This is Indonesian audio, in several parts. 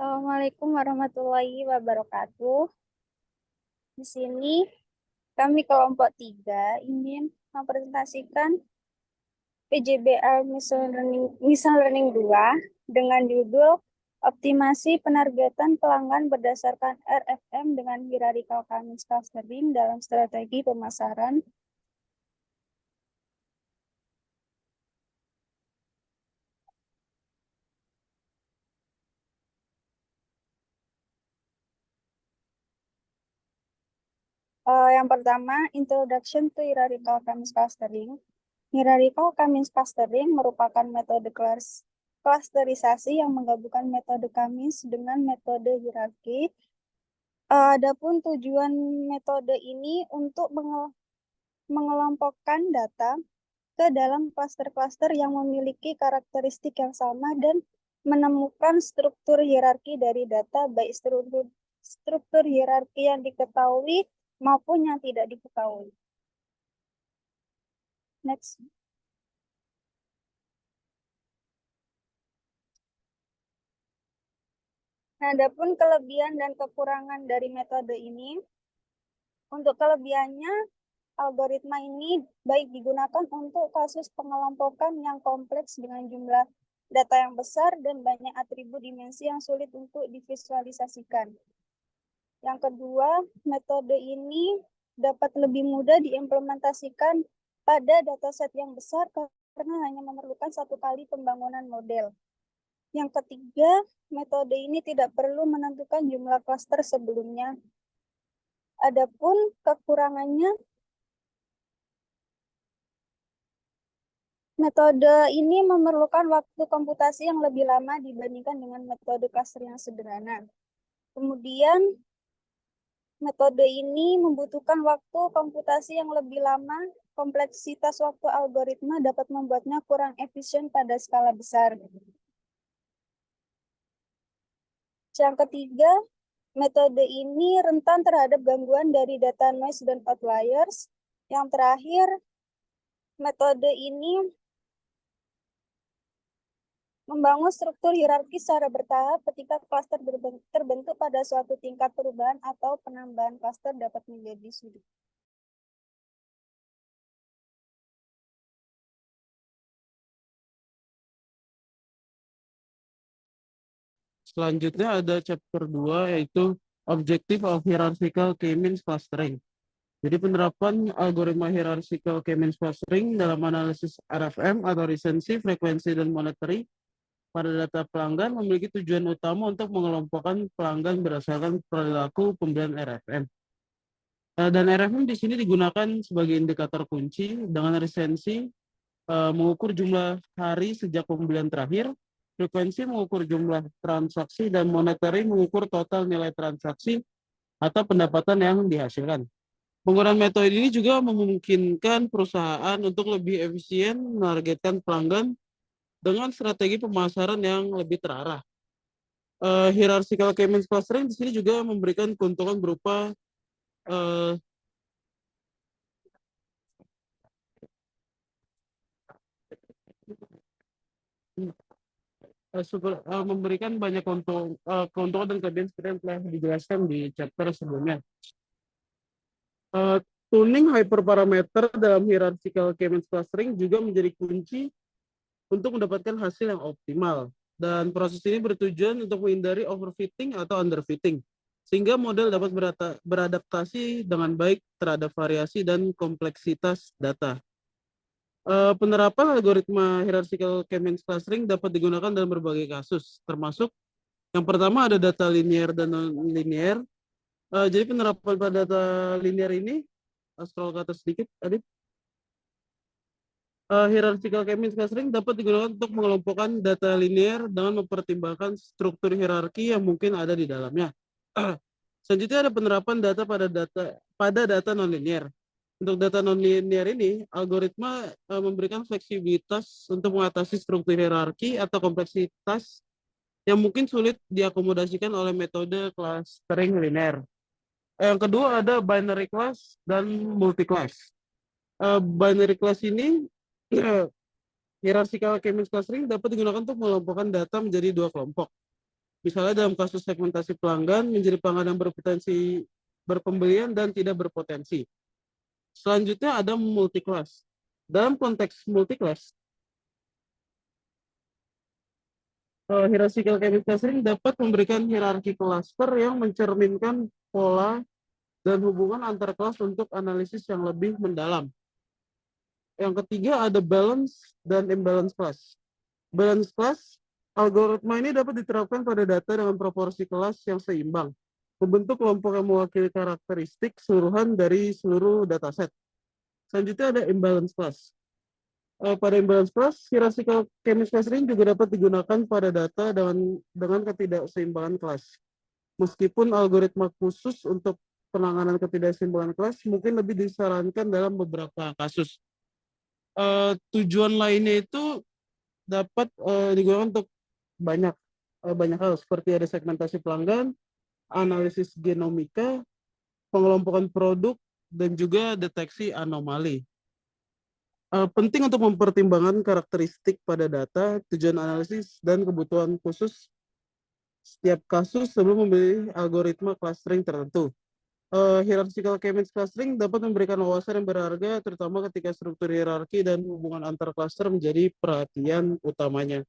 Assalamualaikum warahmatullahi wabarakatuh. Di sini kami kelompok 3 ingin mempresentasikan PJBL Mission Learning 2 dengan judul Optimasi Penargetan Pelanggan Berdasarkan RFM dengan Hierarchical Commerce Clustering dalam Strategi Pemasaran. Yang pertama, Introduction to Hierarchical Commerce Clustering. Hierarchical Commerce Clustering merupakan metode klasterisasi yang menggabungkan metode Kamis dengan metode hierarki. Adapun tujuan metode ini untuk mengelompokkan data ke dalam klaster-klaster yang memiliki karakteristik yang sama dan menemukan struktur hierarki dari data, baik struktur hierarki yang diketahui maupun yang tidak diketahui. Next. Adapun kelebihan dan kekurangan dari metode ini, untuk kelebihannya, algoritma ini baik digunakan untuk kasus pengelompokan yang kompleks dengan jumlah data yang besar dan banyak atribut dimensi yang sulit untuk divisualisasikan. Yang kedua, metode ini dapat lebih mudah diimplementasikan pada dataset yang besar karena hanya memerlukan satu kali pembangunan model. Yang ketiga, metode ini tidak perlu menentukan jumlah klaster sebelumnya. Adapun kekurangannya, metode ini memerlukan waktu komputasi yang lebih lama dibandingkan dengan metode klaster yang sederhana. Kemudian, metode ini membutuhkan waktu komputasi yang lebih lama. Kompleksitas waktu algoritma dapat membuatnya kurang efisien pada skala besar. Yang ketiga, metode ini rentan terhadap gangguan dari data noise dan outliers. Yang terakhir, metode ini membangun struktur hierarki secara bertahap ketika klaster terbentuk pada suatu tingkat perubahan atau penambahan klaster dapat menjadi sulit. Selanjutnya ada chapter 2 yaitu Objective of Hierarchical K-means Clustering. Jadi penerapan algoritma hierarchical K-means clustering dalam analisis RFM atau recency, frekuensi, dan monetary pada data pelanggan memiliki tujuan utama untuk mengelompokkan pelanggan berdasarkan perilaku pembelian RFM. Dan RFM di sini digunakan sebagai indikator kunci dengan recency mengukur jumlah hari sejak pembelian terakhir, frekuensi mengukur jumlah transaksi, dan monetary mengukur total nilai transaksi atau pendapatan yang dihasilkan. Penggunaan metode ini juga memungkinkan perusahaan untuk lebih efisien menargetkan pelanggan dengan strategi pemasaran yang lebih terarah. Hierarchical K-means clustering di sini juga memberikan keuntungan berupa memberikan banyak keuntungan dan kelebihan seperti yang telah dijelaskan di chapter sebelumnya. Tuning hyperparameter dalam hierarchical K-means clustering juga menjadi kunci untuk mendapatkan hasil yang optimal. Dan proses ini bertujuan untuk menghindari overfitting atau underfitting, sehingga model dapat beradaptasi dengan baik terhadap variasi dan kompleksitas data. Penerapan algoritma hierarchical K-means clustering dapat digunakan dalam berbagai kasus, termasuk yang pertama ada data linear dan non-linear. Jadi penerapan pada data linear ini, scroll ke atas sedikit, Adit. Hierarchical K-means clustering dapat digunakan untuk mengelompokkan data linear dengan mempertimbangkan struktur hierarki yang mungkin ada di dalamnya. Selanjutnya ada penerapan data pada data non-linear. Untuk data non-linear ini, algoritma memberikan fleksibilitas untuk mengatasi struktur hierarki atau kompleksitas yang mungkin sulit diakomodasikan oleh metode clustering linear. Yang kedua ada binary class dan multi-class. Binary class ini hierarchical K-means clustering dapat digunakan untuk mengelompokkan data menjadi dua kelompok. Misalnya dalam kasus segmentasi pelanggan menjadi pelanggan yang berpotensi berpembelian dan tidak berpotensi. Selanjutnya ada multi-class. Dalam konteks multi-class, hierarchical chemical clustering dapat memberikan hierarki cluster yang mencerminkan pola dan hubungan antar kelas untuk analisis yang lebih mendalam. Yang ketiga ada balance dan imbalance class. Balance class, algoritma ini dapat diterapkan pada data dengan proporsi kelas yang seimbang, membentuk kelompok yang mewakili karakteristik keseluruhan dari seluruh dataset. Selanjutnya ada imbalance class. Pada imbalance class, hierarchical chemical clustering juga dapat digunakan pada data dengan ketidakseimbangan kelas. Meskipun algoritma khusus untuk penanganan ketidakseimbangan kelas mungkin lebih disarankan dalam beberapa kasus. Tujuan lainnya itu dapat digunakan untuk banyak banyak hal seperti ada segmentasi pelanggan, analisis genomika, pengelompokan produk, dan juga deteksi anomali. Penting untuk mempertimbangkan karakteristik pada data, tujuan analisis, dan kebutuhan khusus setiap kasus sebelum memilih algoritma clustering tertentu. Hierarchical chemical clustering dapat memberikan wawasan yang berharga, terutama ketika struktur hierarki dan hubungan antar cluster menjadi perhatian utamanya.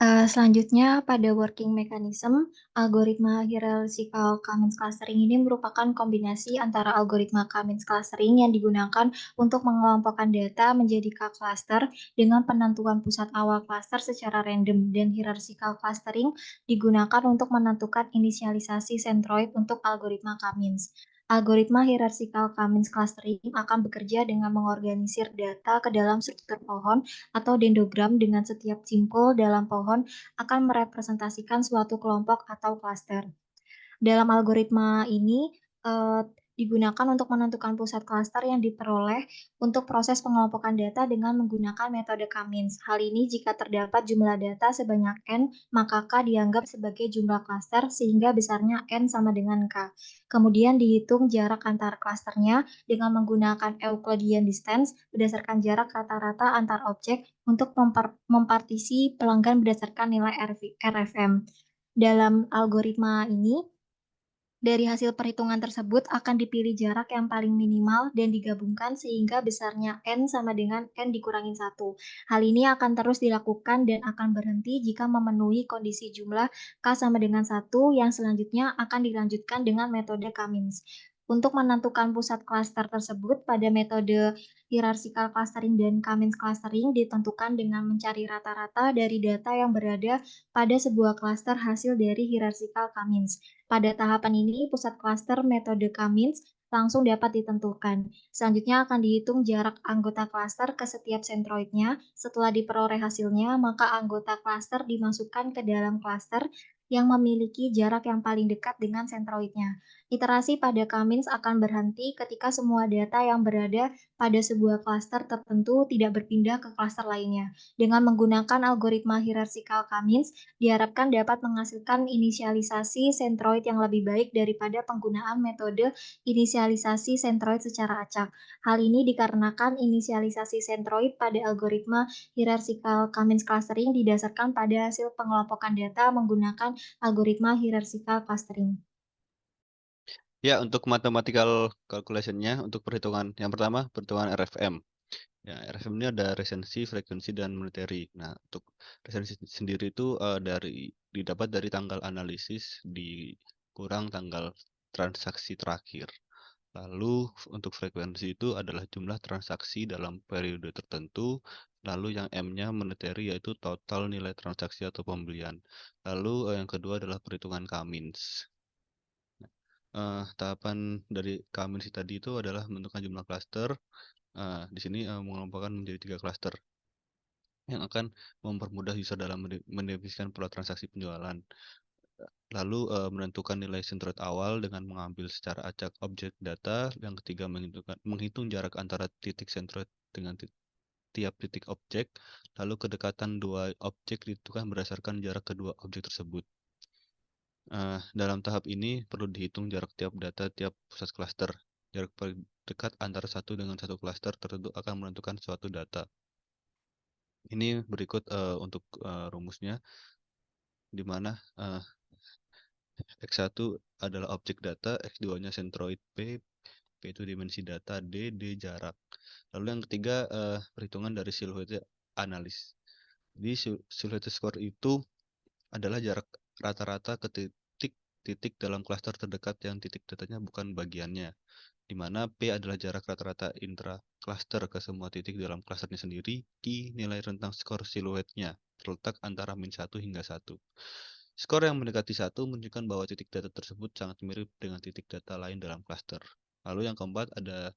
Selanjutnya, pada working mechanism, algoritma hierarchical Cummins clustering ini merupakan kombinasi antara algoritma Cummins clustering yang digunakan untuk mengelompokkan data menjadi K-cluster dengan penentuan pusat awal cluster secara random, dan hierarchical clustering digunakan untuk menentukan inisialisasi centroid untuk algoritma Cummins. Algoritma hierarchical Cummins clustering akan bekerja dengan mengorganisir data ke dalam struktur pohon atau dendrogram, dengan setiap simpul dalam pohon akan merepresentasikan suatu kelompok atau klaster. Dalam algoritma ini digunakan untuk menentukan pusat klaster yang diperoleh untuk proses pengelompokan data dengan menggunakan metode Cummins. Hal ini jika terdapat jumlah data sebanyak N, maka K dianggap sebagai jumlah klaster sehingga besarnya N sama dengan K. Kemudian dihitung jarak antar klasternya dengan menggunakan Euclidean distance berdasarkan jarak rata-rata antar objek untuk mempartisi pelanggan berdasarkan nilai RFM. Dalam algoritma ini, dari hasil perhitungan tersebut akan dipilih jarak yang paling minimal dan digabungkan sehingga besarnya N sama dengan N dikurangi 1. Hal ini akan terus dilakukan dan akan berhenti jika memenuhi kondisi jumlah K sama dengan 1 yang selanjutnya akan dilanjutkan dengan metode Cummins. Untuk menentukan pusat klaster tersebut pada metode hierarchical clustering dan Cummins clustering ditentukan dengan mencari rata-rata dari data yang berada pada sebuah klaster hasil dari hierarchical Cummins. Pada tahapan ini, pusat klaster metode Cummins langsung dapat ditentukan. Selanjutnya akan dihitung jarak anggota klaster ke setiap sentroidnya. Setelah diperoleh hasilnya, maka anggota klaster dimasukkan ke dalam klaster yang memiliki jarak yang paling dekat dengan sentroidnya. Iterasi pada Cummins akan berhenti ketika semua data yang berada pada sebuah klaster tertentu tidak berpindah ke klaster lainnya. Dengan menggunakan algoritma hierarchical Cummins, diharapkan dapat menghasilkan inisialisasi sentroid yang lebih baik daripada penggunaan metode inisialisasi sentroid secara acak. Hal ini dikarenakan inisialisasi sentroid pada algoritma hierarchical Cummins clustering didasarkan pada hasil pengelompokan data menggunakan algoritma hierarchical clustering. Ya, untuk mathematical calculation-nya, untuk perhitungan yang pertama, perhitungan RFM. Ya, RFM ini ada resensi, frekuensi, dan monetary. Nah, untuk resensi sendiri itu didapat dari tanggal analisis dikurang tanggal transaksi terakhir. Lalu untuk frekuensi itu adalah jumlah transaksi dalam periode tertentu. Lalu yang M-nya monetary, yaitu total nilai transaksi atau pembelian. Lalu yang kedua adalah perhitungan Cummins. Tahapan dari Cummins tadi itu adalah menentukan jumlah klaster. Di sini mengelompokkan menjadi 3 klaster yang akan mempermudah user dalam mendefinisikan pola transaksi penjualan. Lalu menentukan nilai centroid awal dengan mengambil secara acak objek data. Yang ketiga menghitung jarak antara titik centroid dengan tiap titik objek. Lalu kedekatan 2 objek ditentukan berdasarkan jarak kedua objek tersebut. Dalam tahap ini perlu dihitung jarak tiap data tiap pusat klaster. Jarak terdekat antara satu dengan satu klaster tertentu akan menentukan suatu data. Ini berikut untuk rumusnya, di mana X1 adalah objek data, X2-nya centroid P itu dimensi data, D jarak. Lalu yang ketiga, perhitungan dari silhouette analis. Jadi silhouette score itu adalah jarak rata-rata ke titik dalam klaster terdekat yang titik datanya bukan bagiannya, di mana P adalah jarak rata-rata intra-cluster ke semua titik dalam klasternya sendiri. Q nilai rentang skor siluetnya terletak antara -1 hingga 1. Skor yang mendekati 1 menunjukkan bahwa titik data tersebut sangat mirip dengan titik data lain dalam klaster. Lalu yang keempat ada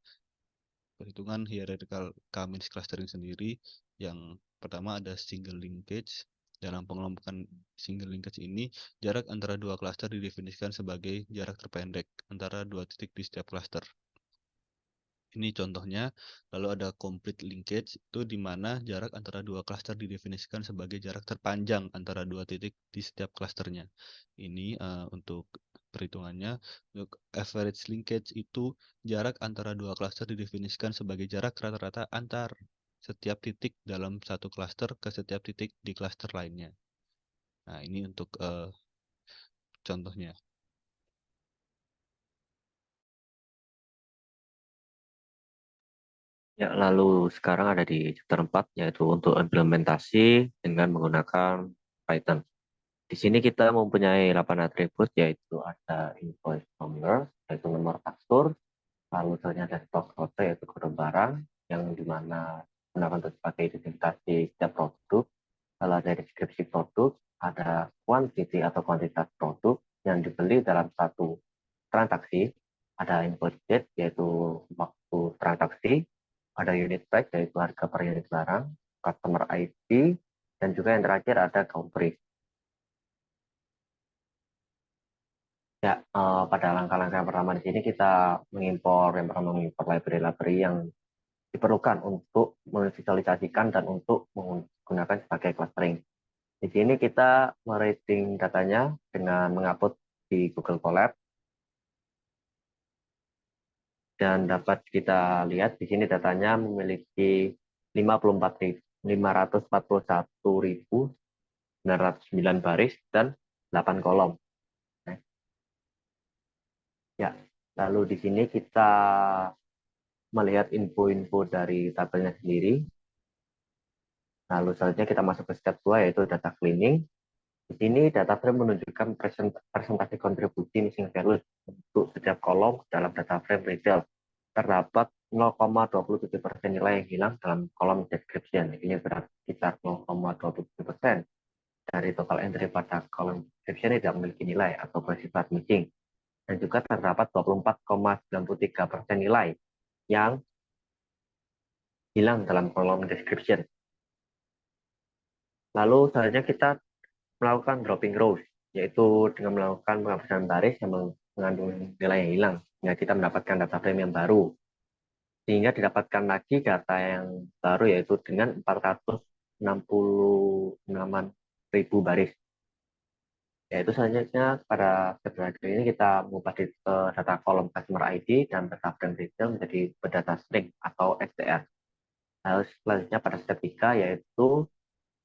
perhitungan hierarchical K-means clustering sendiri. Yang pertama ada single linkage. Dalam pengelompokan single linkage ini, jarak antara dua klaster didefinisikan sebagai jarak terpendek antara dua titik di setiap klaster. Ini contohnya. Lalu ada complete linkage, itu di mana jarak antara dua klaster didefinisikan sebagai jarak terpanjang antara dua titik di setiap klasternya. Ini untuk perhitungannya. Untuk average linkage itu jarak antara dua klaster didefinisikan sebagai jarak rata-rata antar setiap titik dalam satu klaster ke setiap titik di klaster lainnya. Nah, ini untuk contohnya. Ya, lalu sekarang ada di chapter 4, yaitu untuk implementasi dengan menggunakan Python. Di sini kita mempunyai 8 atribut, yaitu ada invoice number, yaitu nomor faktur, lalu selanjutnya ada stock kode, yaitu kode barang, yang dimana gunakan untuk sebagai identifikasi setiap produk, lalu ada deskripsi produk, ada quantity atau kuantitas produk yang dibeli dalam satu transaksi, ada invoice date, yaitu waktu transaksi, ada unit price, yaitu harga per unit barang, customer ID, dan juga yang terakhir ada country. Ya, pada langkah-langkah yang pertama di sini kita mengimpor library-library yang diperlukan untuk memvisualisasikan dan untuk menggunakan sebagai clustering. Di sini kita merating datanya dengan mengupload di Google Colab. Dan dapat kita lihat di sini datanya memiliki 541.909 baris dan 8 kolom. Ya, lalu di sini kita melihat info-info dari tabelnya sendiri. Lalu selanjutnya kita masuk ke step 2, yaitu data cleaning. Di sini data frame menunjukkan presentasi kontribusi missing values untuk setiap kolom dalam data frame retail. Terdapat 0,27% nilai yang hilang dalam kolom description. Ini berarti sekitar 0,27% dari total entry pada kolom description tidak memiliki nilai atau bersifat missing. Dan juga terdapat 24,93% nilai yang hilang dalam kolom description. Lalu selanjutnya kita melakukan dropping rows, yaitu dengan melakukan penghapusan baris yang mengandung nilai yang hilang, sehingga kita mendapatkan data frame yang baru. Sehingga didapatkan lagi data yang baru, yaitu dengan 466.000 baris. Yaitu selanjutnya pada step terakhir ini kita mengubah data kolom customer ID dan data frame detail menjadi berdata string atau STR. Lalu selanjutnya pada step 3, yaitu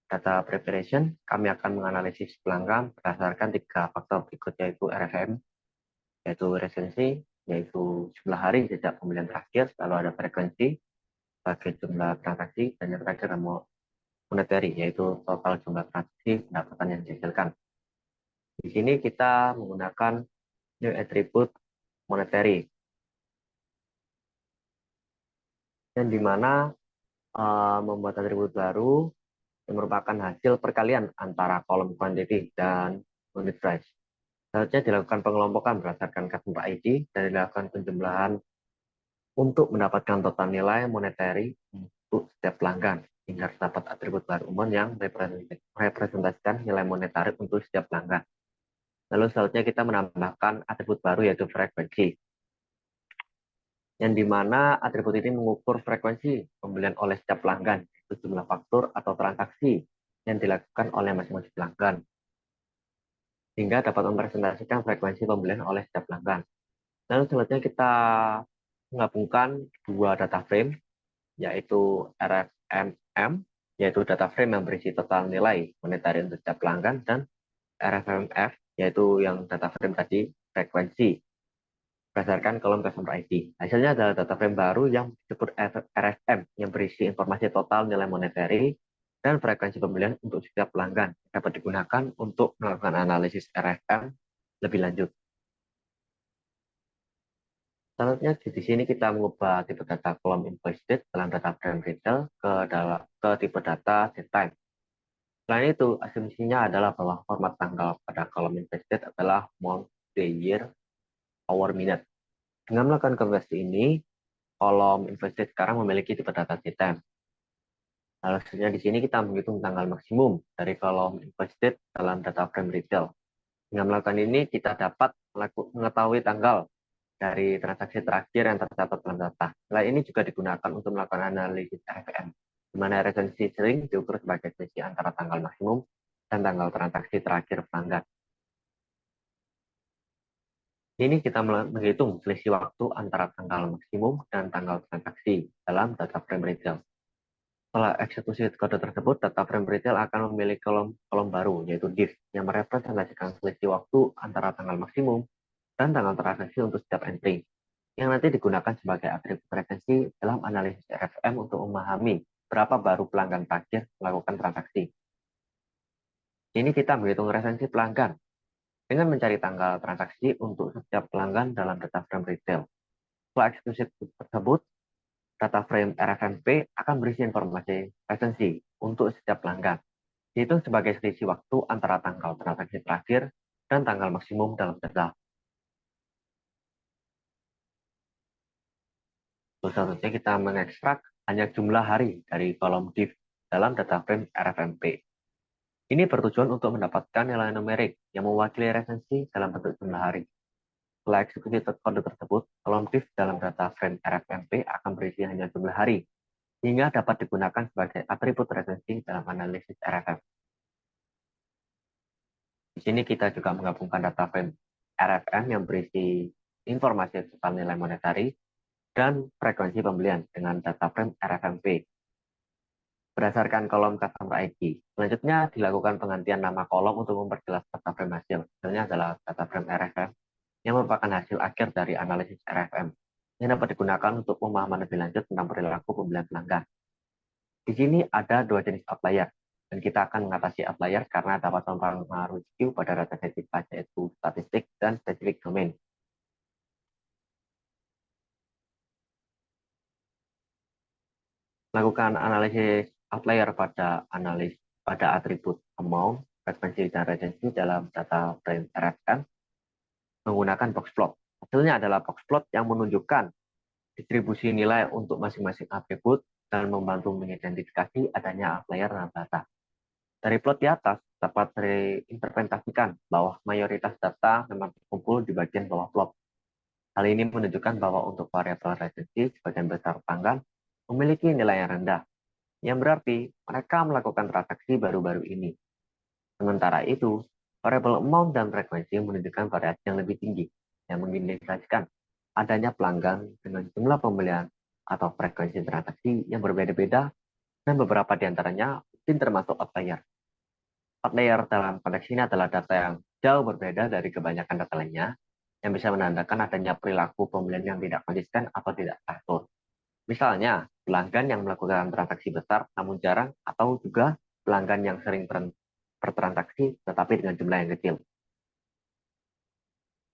data preparation, kami akan menganalisis pelanggan berdasarkan 3 faktor berikut, yaitu RFM, yaitu resensi, yaitu jumlah hari sejak pembelian terakhir, lalu ada frekuensi sebagai jumlah transaksi, dan yang terakhir monetary, yaitu total jumlah transaksi pendapatan yang dihasilkan. Di sini kita menggunakan new attribute monetary, dan di mana membuat atribut baru yang merupakan hasil perkalian antara kolom quantity dan unit price. Selanjutnya dilakukan pengelompokan berdasarkan customer ID dan dilakukan penjumlahan untuk mendapatkan total nilai monetary untuk setiap pelanggan, hingga terdapat atribut baru umum yang merepresentasikan nilai monetary untuk setiap pelanggan. Lalu selanjutnya kita menambahkan atribut baru, yaitu frekuensi, yang dimana atribut ini mengukur frekuensi pembelian oleh setiap pelanggan, yaitu jumlah faktur atau transaksi yang dilakukan oleh masing-masing pelanggan, sehingga dapat merepresentasikan frekuensi pembelian oleh setiap pelanggan. Lalu selanjutnya kita menggabungkan dua data frame, yaitu RFMM, yaitu data frame yang berisi total nilai monetary untuk setiap pelanggan, dan RFMF, yaitu yang data frame tadi frekuensi berdasarkan kolom customer ID. Hasilnya adalah data frame baru yang disebut RFM yang berisi informasi total nilai monetary dan frekuensi pembelian untuk setiap pelanggan, dapat digunakan untuk melakukan analisis RFM lebih lanjut. Selanjutnya di sini kita mengubah tipe data kolom invoice date dalam data frame retail ke tipe data date time. Selain itu, asumsinya adalah bahwa format tanggal pada kolom invoice date adalah month, day, year, hour, minute. Dengan melakukan konversi ini, kolom invoice date sekarang memiliki tipe data date time. Lalu selanjutnya di sini kita menghitung tanggal maksimum dari kolom invoice date dalam data frame retail. Dengan melakukan ini, kita dapat mengetahui tanggal dari transaksi terakhir yang tercatat dalam data. Selain ini juga digunakan untuk melakukan analisis RFM, di mana resensi sering diukur sebagai selisih antara tanggal maksimum dan tanggal transaksi terakhir pelanggan. Ini kita menghitung selisih waktu antara tanggal maksimum dan tanggal transaksi dalam data frame retail. Setelah eksekusi kode tersebut, data frame retail akan memiliki kolom baru, yaitu div, yang merepresentasikan selisih waktu antara tanggal maksimum dan tanggal transaksi untuk setiap entry, yang nanti digunakan sebagai atribut resensi dalam analisis RFM untuk memahami berapa baru pelanggan terakhir melakukan transaksi. Ini kita menghitung resensi pelanggan dengan mencari tanggal transaksi untuk setiap pelanggan dalam data frame retail. Setelah eksekusi tersebut, data frame RFMP akan berisi informasi resensi untuk setiap pelanggan, dihitung sebagai selisih waktu antara tanggal transaksi terakhir dan tanggal maksimum dalam data. Selanjutnya kita mengekstrak hanya jumlah hari dari kolom div dalam data frame RFMP. Ini bertujuan untuk mendapatkan nilai numerik yang mewakili resensi dalam bentuk jumlah hari. Setelah eksekusi kode tersebut, kolom div dalam data frame RFMP akan berisi hanya jumlah hari, sehingga dapat digunakan sebagai atribut resensi dalam analisis RFM. Di sini kita juga menggabungkan data frame RFM yang berisi informasi total nilai monetary dan frekuensi pembelian dengan data frame RFMP berdasarkan kolom customer ID. Selanjutnya dilakukan penggantian nama kolom untuk memperjelas data frame hasil. Hasilnya adalah data frame RFM yang merupakan hasil akhir dari analisis RFM yang dapat digunakan untuk pemahaman lebih lanjut tentang perilaku pembelian pelanggan. Di sini ada dua jenis outlier, dan kita akan mengatasi outlier karena dapat mempengaruhi skew pada data set tipe, yaitu statistik dan spesifik domain. Melakukan analisis outlier pada atribut amount, frekuensi, dan resensi dalam data frame RFM menggunakan box plot. Hasilnya adalah box plot yang menunjukkan distribusi nilai untuk masing-masing atribut dan membantu mengidentifikasi adanya outlier dalam data. Dari plot di atas dapat diinterpretasikan bahwa mayoritas data memang terkumpul di bagian bawah plot. Hal ini menunjukkan bahwa untuk variabel resensi sebagian besar pelanggan memiliki nilai yang rendah, yang berarti mereka melakukan transaksi baru-baru ini. Sementara itu, variabel amount dan frekuensi menunjukkan variasi yang lebih tinggi, yang mengindikasikan adanya pelanggan dengan jumlah pembelian atau frekuensi transaksi yang berbeda-beda, dan beberapa di antaranya mungkin termasuk outlier. Outlier dalam konteks ini adalah data yang jauh berbeda dari kebanyakan data lainnya, yang bisa menandakan adanya perilaku pembelian yang tidak konsisten atau tidak teratur. Misalnya, pelanggan yang melakukan transaksi besar namun jarang, atau juga pelanggan yang sering bertransaksi tetapi dengan jumlah yang kecil.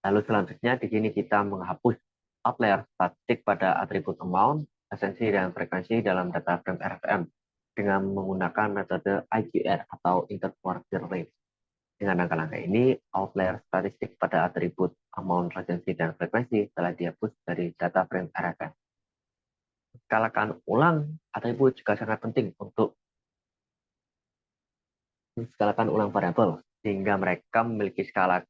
Lalu selanjutnya di sini kita menghapus outlier statistik pada atribut amount, resensi, dan frekuensi dalam data frame RFM dengan menggunakan metode IGR atau interquartile range. Dengan langkah-langkah ini, outlier statistik pada atribut amount, resensi, dan frekuensi telah dihapus dari data frame RFM. Skalakan ulang atribut juga sangat penting untuk menskalakan ulang variabel, sehingga mereka memiliki skala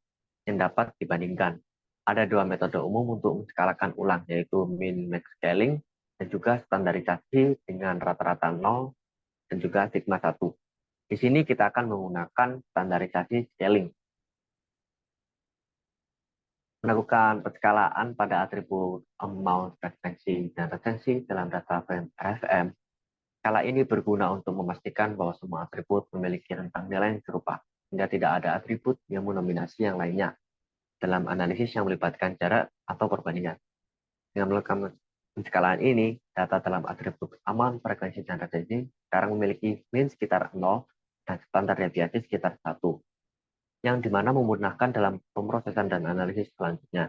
yang dapat dibandingkan. Ada dua metode umum untuk menskalakan ulang, yaitu min-max scaling dan juga standarisasi dengan rata-rata 0 dan juga sigma 1. Di sini kita akan menggunakan standarisasi scaling. melakukan penskalaan pada atribut amount, frekuensi, dan retensi dalam data frame RFM. Skala ini berguna untuk memastikan bahwa semua atribut memiliki rentang nilai yang serupa, sehingga tidak ada atribut yang mendominasi yang lainnya dalam analisis yang melibatkan jarak atau perbandingan. Dengan melakukan penskalaan ini, data dalam atribut amount, frekuensi, dan retensi sekarang memiliki mean sekitar 0 dan standar deviasi sekitar 1, yang dimana memudahkan dalam pemrosesan dan analisis selanjutnya.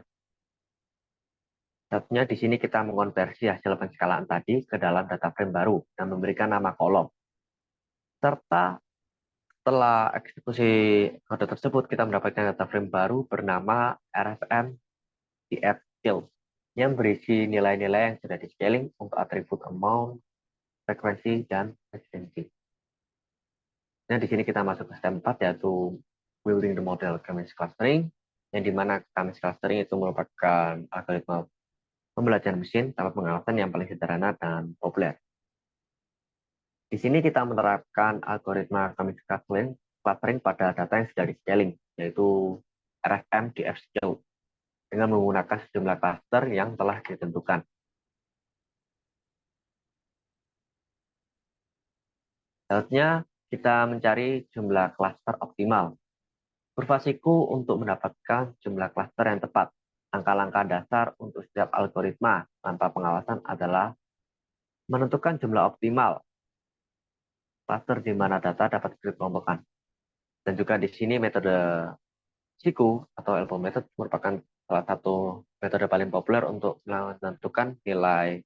Selanjutnya di sini kita mengonversi hasil penskalaan tadi ke dalam data frame baru dan memberikan nama kolom. Serta setelah eksekusi kode tersebut, kita mendapatkan data frame baru bernama RFM DF Scale yang berisi nilai-nilai yang sudah di-scaling untuk atribut amount, frekuensi, dan efisiensi. Nah, di sini kita masuk ke step 4, yaitu building the model K-means clustering, yang dimana K-means clustering itu merupakan algoritma pembelajaran mesin tanpa pengawasan yang paling sederhana dan populer. Di sini kita menerapkan algoritma K-means clustering pada data yang sudah di-scaling, yaitu RFM DF Scale, dengan menggunakan sejumlah cluster yang telah ditentukan. Selanjutnya, kita mencari jumlah cluster optimal. Kurva siku untuk mendapatkan jumlah cluster yang tepat. Langkah-langkah dasar untuk setiap algoritma tanpa pengawasan adalah menentukan jumlah optimal cluster di mana data dapat dikelompokkan. Dan juga di sini metode siku atau elbow method merupakan salah satu metode paling populer untuk menentukan nilai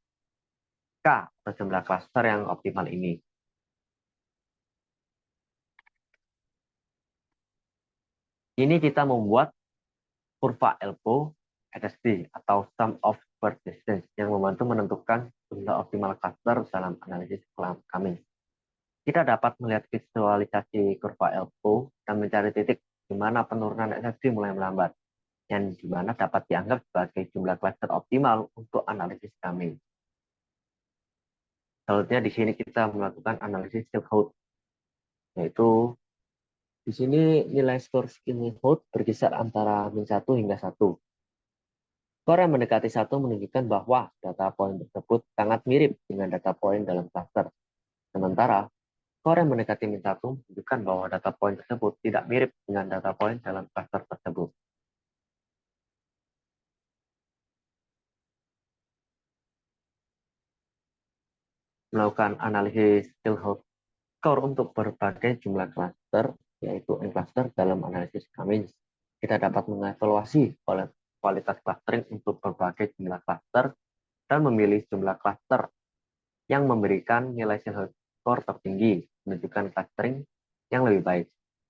K atau jumlah cluster yang optimal ini. Ini kita membuat kurva elbow SSD atau sum of squared distance yang membantu menentukan jumlah optimal cluster dalam analisis kami. Kita dapat melihat visualisasi kurva elbow dan mencari titik di mana penurunan SSD mulai melambat, yang di mana dapat dianggap sebagai jumlah cluster optimal untuk analisis kami. Selanjutnya di sini kita melakukan analisis Silhouette, yaitu di sini nilai skor Silhouette berkisar antara min 1 hingga 1. Skor yang mendekati 1 menunjukkan bahwa data poin tersebut sangat mirip dengan data poin dalam cluster. Sementara, skor yang mendekati min 1 menunjukkan bahwa data poin tersebut tidak mirip dengan data poin dalam cluster tersebut. Melakukan analisis Silhouette skor untuk berbagai jumlah cluster, yaitu N-cluster dalam analisis K-means. Kita dapat mengevaluasi kualitas clustering untuk berbagai jumlah cluster dan memilih jumlah cluster yang memberikan nilai Silhouette score tertinggi, menunjukkan clustering yang lebih baik.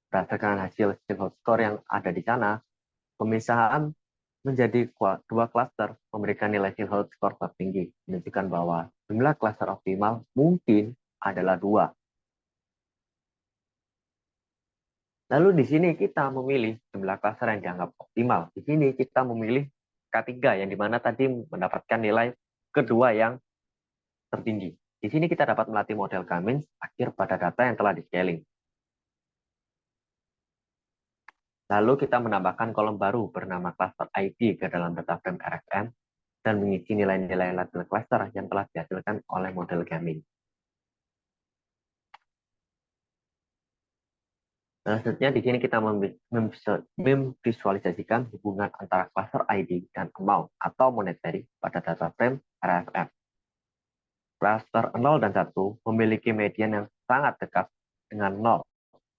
Berdasarkan hasil Silhouette score yang ada di sana, pemisahan menjadi dua cluster memberikan nilai Silhouette score tertinggi, menunjukkan bahwa jumlah cluster optimal mungkin adalah 2. Lalu di sini kita memilih jumlah cluster yang dianggap optimal. Di sini kita memilih K3 yang dimana tadi mendapatkan nilai kedua yang tertinggi. Di sini kita dapat melatih model K-means akhir pada data yang telah di-scaling. Lalu kita menambahkan kolom baru bernama cluster ID ke dalam data frame RFM dan mengisi nilai-nilai label cluster yang telah dihasilkan oleh model K-means. Selanjutnya di sini kita memvisualisasikan hubungan antara cluster ID dan amount atau monetary pada data frame RFM. Cluster 0 dan 1 memiliki median yang sangat dekat dengan 0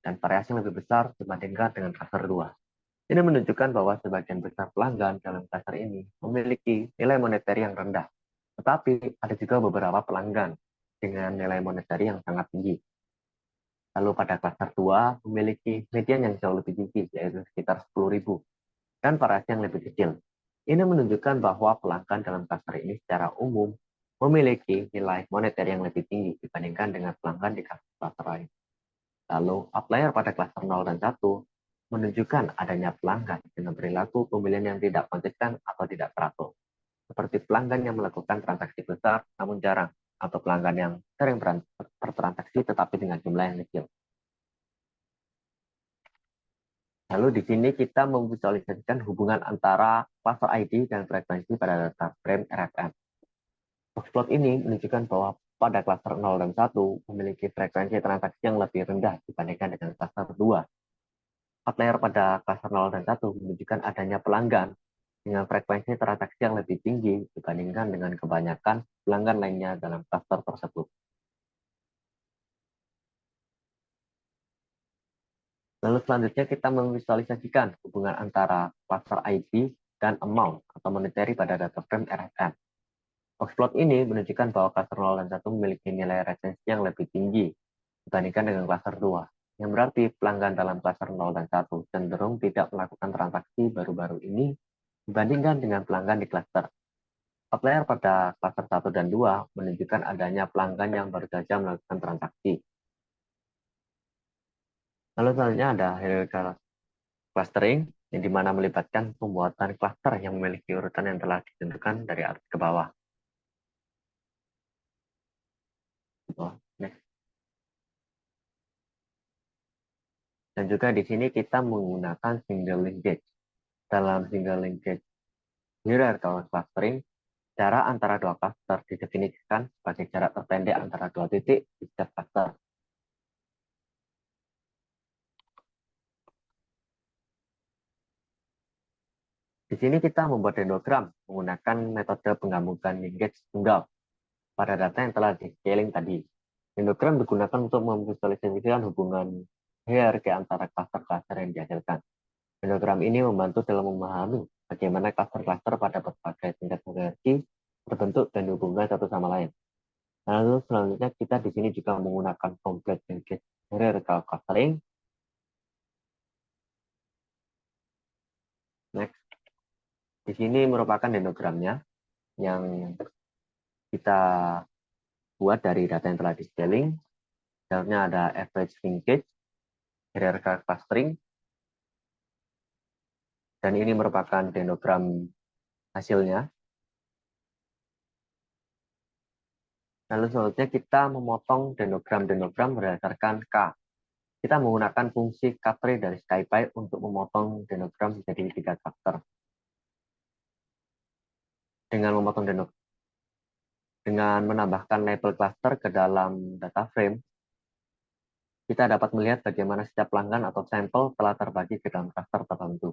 dan variasi yang lebih besar dibandingkan dengan cluster 2. Ini menunjukkan bahwa sebagian besar pelanggan dalam cluster ini memiliki nilai monetary yang rendah. Tetapi ada juga beberapa pelanggan dengan nilai monetary yang sangat tinggi. Lalu pada cluster 2 memiliki median yang jauh lebih tinggi, yaitu sekitar 10.000, dan variasi yang lebih kecil. Ini menunjukkan bahwa pelanggan dalam cluster ini secara umum memiliki nilai moneter yang lebih tinggi dibandingkan dengan pelanggan di cluster lain. Lalu, outlier pada cluster 0 dan 1 menunjukkan adanya pelanggan dengan perilaku pembelian yang tidak konsisten atau tidak teratur, seperti pelanggan yang melakukan transaksi besar namun jarang, atau pelanggan yang sering bertransaksi tetapi dengan jumlah yang kecil. Lalu di sini kita memvisualisasikan hubungan antara cluster ID dan frekuensi pada data frame RFM. Boxplot ini menunjukkan bahwa pada cluster 0 dan 1 memiliki frekuensi transaksi yang lebih rendah dibandingkan dengan cluster 2. Outlier pada cluster 0 dan 1 menunjukkan adanya pelanggan dengan frekuensi transaksi yang lebih tinggi dibandingkan dengan kebanyakan pelanggan lainnya dalam cluster tersebut. Lalu selanjutnya kita memvisualisasikan hubungan antara cluster ID dan amount atau monetary pada data frame RFM. Boxplot ini menunjukkan bahwa cluster 0 dan 1 memiliki nilai resensi yang lebih tinggi dibandingkan dengan cluster 2, yang berarti pelanggan dalam cluster 0 dan 1 cenderung tidak melakukan transaksi baru-baru ini dibandingkan dengan pelanggan di cluster. Outlier pada cluster 1 dan 2 menunjukkan adanya pelanggan yang baru saja melakukan transaksi. Lalu selanjutnya ada hierarchical clustering, yang dimana melibatkan pembuatan cluster yang memiliki urutan yang telah ditentukan dari atas ke bawah. Next. Dan juga di sini kita menggunakan single linkage. Dalam single linkage hierarchical clustering, jarak antara dua cluster didefinisikan sebagai jarak terpendek antara dua titik di setiap cluster. Di sini kita membuat dendrogram menggunakan metode penggabungan linkage tunggal pada data yang telah di-scaling tadi. Dendrogram digunakan untuk memvisualisasikan hubungan hierarki antara cluster-cluster yang dihasilkan. Dendrogram ini membantu dalam memahami bagaimana cluster-cluster pada berbagai tingkat hierarki terbentuk dan dihubungkan satu sama lain. Lalu selanjutnya kita di sini juga menggunakan complex linkage hierarchical clustering. Next. Di sini merupakan dendrogramnya yang kita buat dari data yang telah di-scaling. Dalamnya ada average linkage, hierarchical clustering, dan ini merupakan dendrogram hasilnya. Lalu selanjutnya kita memotong dendrogram berdasarkan K. Kita menggunakan fungsi cut-tree dari SciPy untuk memotong dendrogram menjadi 3 cluster. Dengan memotong dendrogram, dengan menambahkan label cluster ke dalam data frame, kita dapat melihat bagaimana setiap pelanggan atau sampel telah terbagi ke dalam cluster tertentu.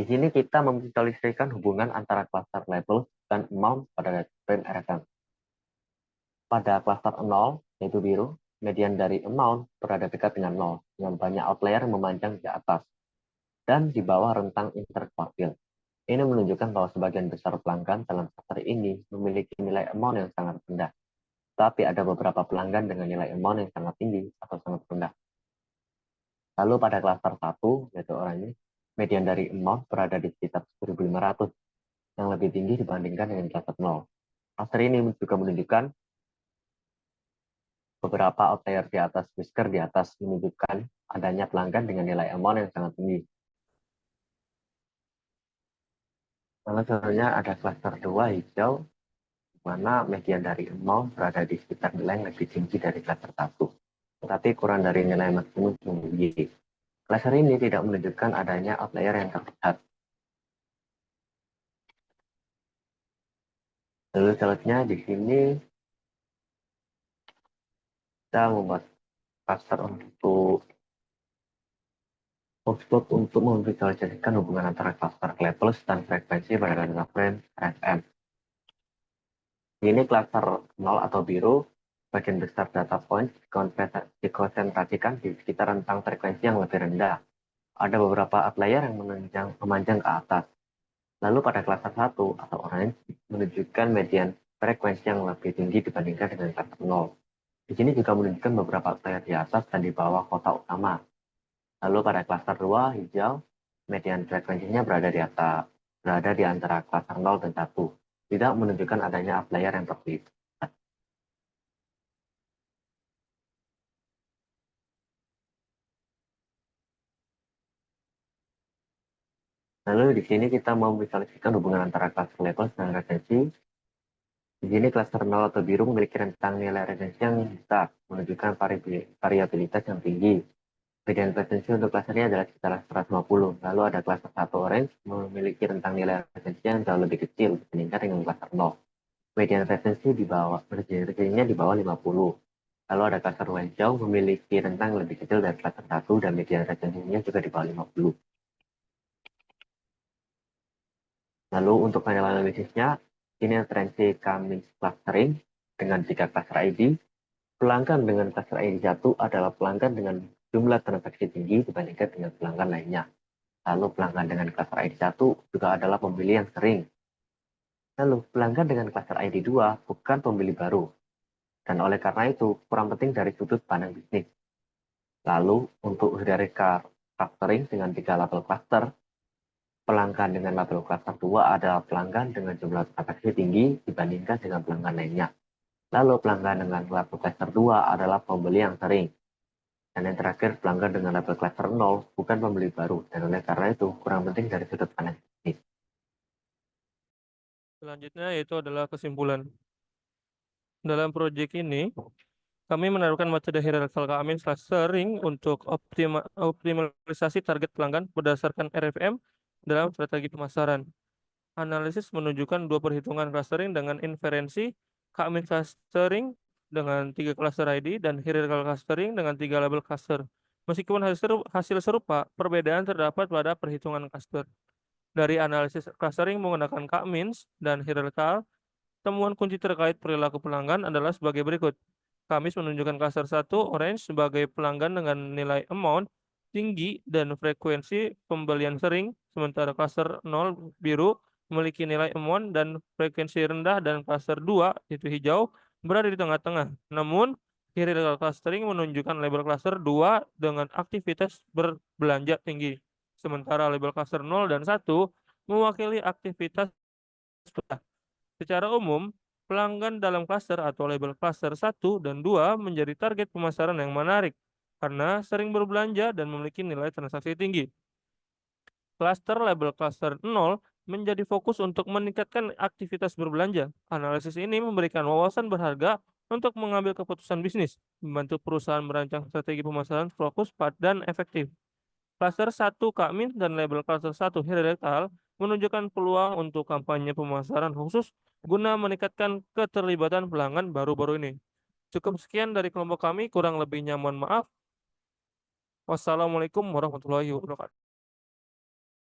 Di sini kita memvisualisasikan hubungan antara cluster label dan amount pada data frame RFM. Pada cluster 0, yaitu biru, median dari amount berada dekat dengan 0, dengan banyak outlier memanjang di atas dan di bawah rentang interquartile. Ini menunjukkan bahwa sebagian besar pelanggan dalam cluster ini memiliki nilai amount yang sangat rendah, tapi ada beberapa pelanggan dengan nilai amount yang sangat tinggi atau sangat rendah. Lalu pada cluster 1, yaitu oranye, median dari amount berada di sekitar 1.500, yang lebih tinggi dibandingkan dengan cluster 0. Cluster ini juga menunjukkan beberapa outlier di atas whisker di atas menunjukkan adanya pelanggan dengan nilai amount yang sangat tinggi. Lalu selanjutnya ada cluster 2 hijau, di mana median dari amount berada di sekitar nilai yang lebih tinggi dari cluster 1, tetapi kurang dari nilai maksimum tinggi. Cluster ini tidak menunjukkan adanya outlier yang terlihat. Lalu selanjutnya di sini kita membuat cluster untuk memvisualisasikan hubungan antara cluster levels dan frekuensi pada data frame RFM. Ini cluster 0 atau biru, bagian besar data point dikonsentrasikan di sekitar rentang frekuensi yang lebih rendah. Ada beberapa outlier yang memanjang ke atas. Lalu pada cluster 1 atau orange menunjukkan median frekuensi yang lebih tinggi dibandingkan dengan cluster 0. Di sini juga menunjukkan beberapa outlier di atas dan di bawah kota utama. Lalu pada cluster 2 hijau, median frekuensinya berada di antara cluster 0 dan 1. Tidak menunjukkan adanya outlier yang terlihat. Lalu di sini kita memvisualisasikan hubungan antara cluster labels dan resensi. Di sini klaster 0 atau biru memiliki rentang nilai retensi yang besar, menunjukkan variabilitas yang tinggi. Median retensi untuk klaster ini adalah sekitar 150. Lalu ada klaster 1 orange memiliki rentang nilai retensi yang jauh lebih kecil dibandingkan dengan klaster 0. Median retensi di bawah, retensinya di bawah 50. Lalu ada klaster hijau memiliki rentang lebih kecil dari klaster 1 dan median retensinya juga di bawah 50. Lalu untuk panel analisisnya, ini referensi Cummins clustering dengan 3 cluster ID. Pelanggan dengan cluster ID 1 adalah pelanggan dengan jumlah transaksi tinggi dibandingkan dengan pelanggan lainnya. Lalu pelanggan dengan cluster ID 1 juga adalah pembeli yang sering. Lalu pelanggan dengan cluster ID 2 bukan pembeli baru. Dan oleh karena itu kurang penting dari sudut pandang bisnis. Lalu untuk hierarchical clustering dengan 3 level cluster, pelanggan dengan label cluster 2 adalah pelanggan dengan jumlah transaksi tinggi dibandingkan dengan pelanggan lainnya. Lalu pelanggan dengan label cluster 2 adalah pembeli yang sering. Dan yang terakhir, pelanggan dengan label cluster 0 bukan pembeli baru. Dan oleh karena itu kurang penting dari sudut pandang bisnis. Selanjutnya yaitu adalah kesimpulan. Dalam proyek ini, kami menerapkan metode hierarchical Cummins clustering untuk optimalisasi target pelanggan berdasarkan RFM dalam strategi pemasaran. Analisis menunjukkan 2 perhitungan clustering dengan inferensi, Cummins clustering dengan 3 cluster ID dan hierarchical clustering dengan 3 label cluster. Meskipun hasil serupa, perbedaan terdapat pada perhitungan cluster. Dari analisis clustering menggunakan Cummins dan hierarchical, temuan kunci terkait perilaku pelanggan adalah sebagai berikut. Cummins menunjukkan cluster 1 orange sebagai pelanggan dengan nilai amount tinggi dan frekuensi pembelian sering, sementara cluster 0 biru memiliki nilai amount dan frekuensi rendah, dan cluster 2 yaitu hijau berada di tengah-tengah. Namun, hierarchical clustering menunjukkan label cluster 2 dengan aktivitas berbelanja tinggi, sementara label cluster 0 dan 1 mewakili aktivitas rendah. Secara umum, pelanggan dalam klaster atau label klaster 1 dan 2 menjadi target pemasaran yang menarik karena sering berbelanja dan memiliki nilai transaksi tinggi. Klaster label klaster 0 menjadi fokus untuk meningkatkan aktivitas berbelanja. Analisis ini memberikan wawasan berharga untuk mengambil keputusan bisnis, membantu perusahaan merancang strategi pemasaran fokus dan efektif. Klaster 1 Cummins dan label klaster 1 hierarchical menunjukkan peluang untuk kampanye pemasaran khusus guna meningkatkan keterlibatan pelanggan baru-baru ini. Cukup sekian dari kelompok kami, kurang lebihnya mohon maaf. Wassalamualaikum warahmatullahi wabarakatuh.